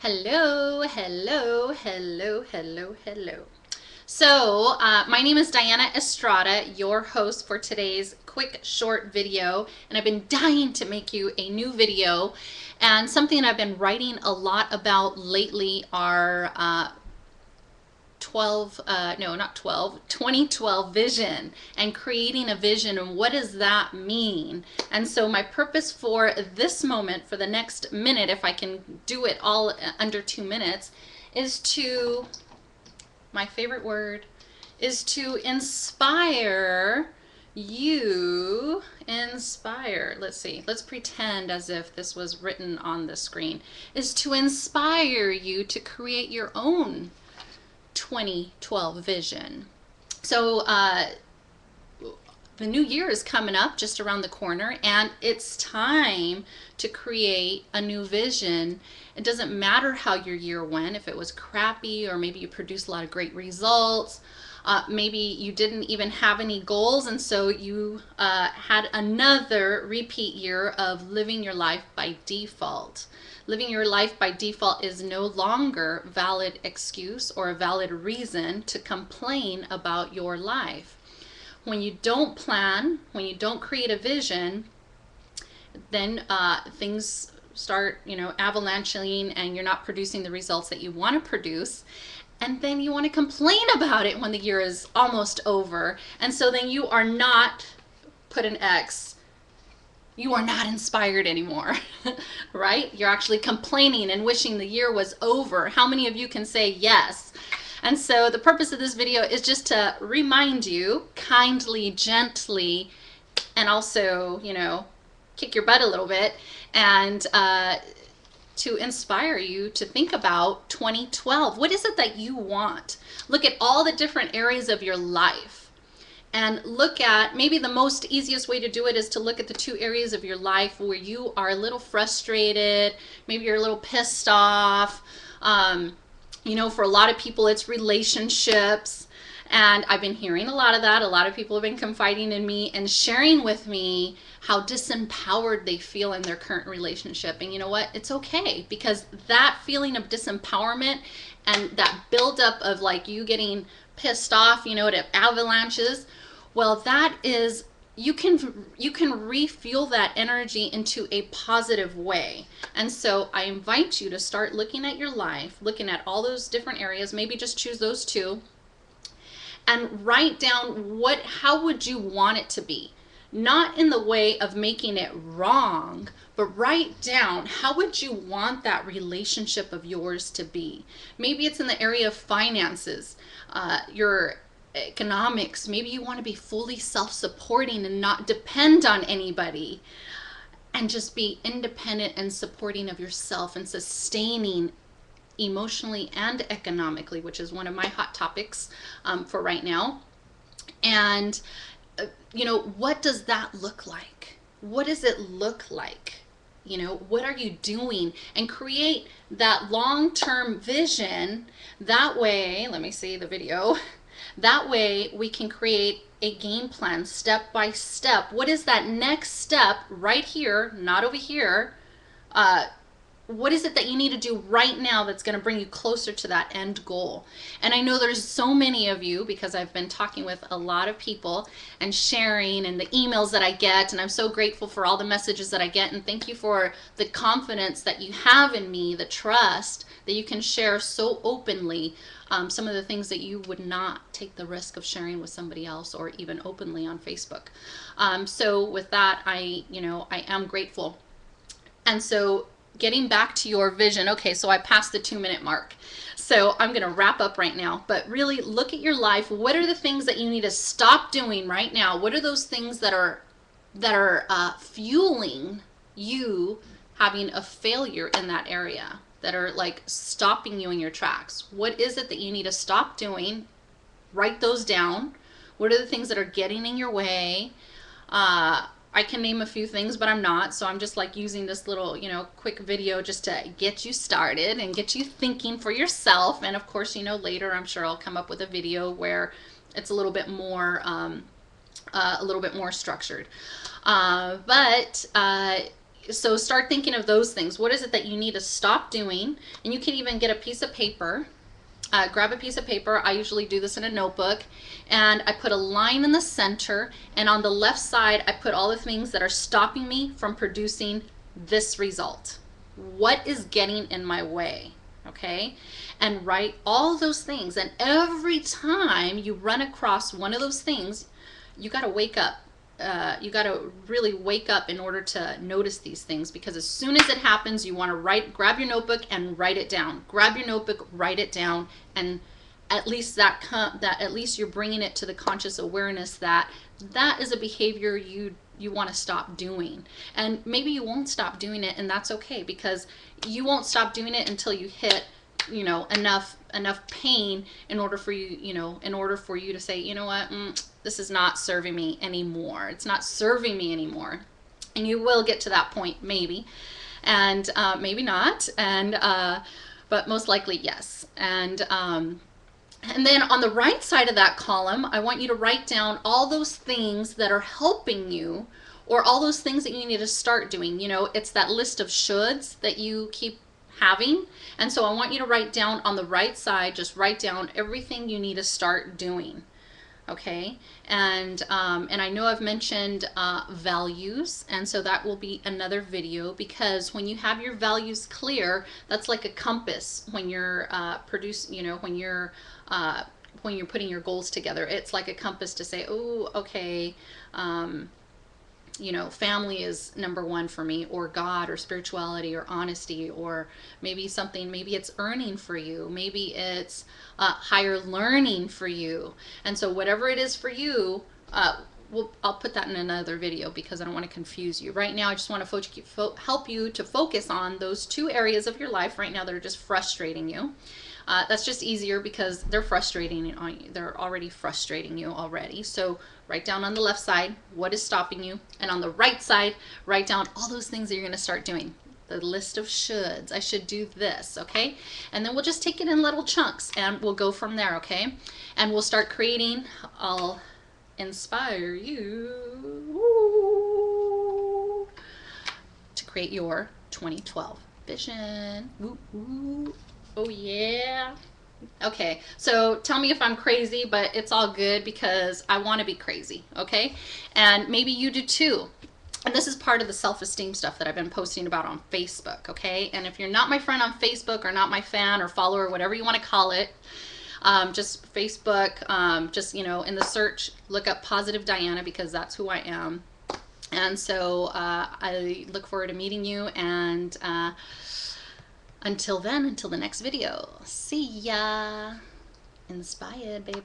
Hello, hello, hello, hello, hello. So, my name is Diana Estrada, your host for today's quick short video, and I've been dying to make you a new video. And something I've been writing a lot about lately are 2012 vision and creating a vision, and what does that mean? And so my purpose for this moment, for the next minute, if I can do it all under 2 minutes, is to, my favorite word, is to inspire you. Let's see, let's pretend as if this was written on the screen, is to inspire you to create your own 2012 vision. So the new year is coming up just around the corner, and it's time to create a new vision. It doesn't matter how your year went, if it was crappy or maybe you produced a lot of great results. Maybe you didn't even have any goals, and so you had another repeat year of living your life by default. Living your life by default is no longer a valid excuse or a valid reason to complain about your life. When you don't plan, when you don't create a vision, then things start, avalanching, and you're not producing the results that you want to produce. And then you want to complain about it when the year is almost over. And so then you are not, put an X, you are not inspired anymore, right? You're actually complaining and wishing the year was over. How many of you can say yes? And so the purpose of this video is just to remind you kindly, gently, and also, kick your butt a little bit, and to inspire you to think about 2012. What is it that you want? Look at all the different areas of your life, and look at, maybe the most easiest way to do it is to look at the two areas of your life where you are a little frustrated, maybe you're a little pissed off. For a lot of people it's relationships, and I've been hearing a lot of that. A lot of people have been confiding in me and sharing with me how disempowered they feel in their current relationship. And you know what? It's okay, because that feeling of disempowerment and that buildup of like you getting pissed off, it avalanches. Well, that is, you can refuel that energy into a positive way. And so I invite you to start looking at your life, looking at all those different areas, maybe just choose those two, and write down how would you want it to be? Not in the way of making it wrong, but write down, how would you want that relationship of yours to be? Maybe it's in the area of finances, your economics. Maybe you want to be fully self-supporting and not depend on anybody, and just be independent and supporting of yourself and sustaining emotionally and economically, which is one of my hot topics for right now. And what does that look like? What does it look like? What are you doing? And create that long-term vision. That way, let me see the video. That way we can create a game plan step by step. What is that next step right here, not over here? What is it that you need to do right now that's going to bring you closer to that end goal? And I know there's so many of you, because I've been talking with a lot of people and sharing, and the emails that I get, and I'm so grateful for all the messages that I get, and thank you for the confidence that you have in me, the trust that you can share so openly some of the things that you would not take the risk of sharing with somebody else, or even openly on Facebook. So with that, I am grateful. And so getting back to your vision. Okay, so I passed the 2-minute mark. So I'm going to wrap up right now, but really look at your life. What are the things that you need to stop doing right now? What are those things that are fueling you having a failure in that area, that are like stopping you in your tracks? What is it that you need to stop doing? Write those down. What are the things that are getting in your way? I can name a few things, but I'm not, so I'm just like using this little, quick video just to get you started and get you thinking for yourself. And of course, later I'm sure I'll come up with a video where it's a little bit more structured. But So start thinking of those things. What is it that you need to stop doing? And you can even get a piece of paper. Grab a piece of paper. I usually do this in a notebook, and I put a line in the center, and on the left side I put all the things that are stopping me from producing this result. What is getting in my way? Okay, and write all those things, and every time you run across one of those things, you got to wake up. You got to really wake up in order to notice these things, because as soon as it happens, you want to grab your notebook and write it down. Grab your notebook, write it down, and at least at least you're bringing it to the conscious awareness that that is a behavior you want to stop doing. And maybe you won't stop doing it, and that's okay, because you won't stop doing it until you hit enough pain in order for you to say, you know what, this is not serving me anymore. It's not serving me anymore. And you will get to that point, maybe, and maybe not, and but most likely yes. And then on the right side of that column, I want you to write down all those things that are helping you, or all those things that you need to start doing. It's that list of shoulds that you keep having. And so I want you to write down on the right side, just write down everything you need to start doing. Okay, and I know I've mentioned values, and so that will be another video, because when you have your values clear, that's like a compass when you're when you're putting your goals together. It's like a compass to say, oh, okay, family is number one for me, or God, or spirituality, or honesty, or maybe it's earning for you, maybe it's higher learning for you. And so whatever it is for you, I'll put that in another video, because I don't want to confuse you. Right now, I just want to help you to focus on those two areas of your life right now that are just frustrating you. That's just easier because they're frustrating on you. They're already frustrating you already. So write down on the left side what is stopping you, and on the right side, write down all those things that you're going to start doing. The list of shoulds. I should do this, okay? And then we'll just take it in little chunks, and we'll go from there, okay? And we'll start creating. I'll inspire you to create your 2012 vision. Ooh, ooh. Oh yeah. Okay, so tell me if I'm crazy, but it's all good, because I want to be crazy, okay? And maybe you do too. And this is part of the self-esteem stuff that I've been posting about on Facebook, okay? And if you're not my friend on Facebook, or not my fan or follower, whatever you want to call it, just Facebook, in the search, look up PositiveDiana, because that's who I am. And so I look forward to meeting you, and until then, until the next video, see ya. Inspired, baby.